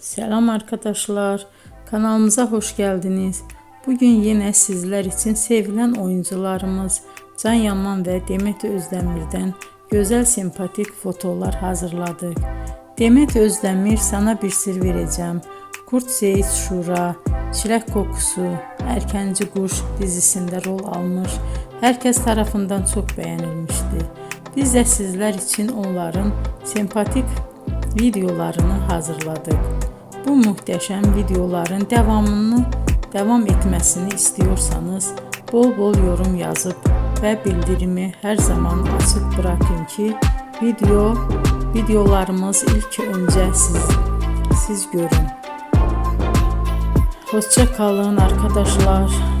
Selam arkadaşlar, kanalımıza hoş geldiniz. Bugün yine sizler için sevilen oyuncularımız Can Yaman ve Demet Özdemir'den güzel sempatik fotolar hazırladık. Demet Özdemir Sana Bir Sır Vereceğim, Kurt Seyit Şura, Çilek Kokusu, Erkenci Kuş dizisinde rol almış. Herkes tarafından çok beğenilmişti. Biz de sizler için onların sempatik videolarını hazırladık. Bu muhteşem videoların devam etmesini istiyorsanız bol bol yorum yazıp ve bildirimi her zaman açık bırakın ki videolarımız ilk önce siz görün. Hoşça kalın arkadaşlar.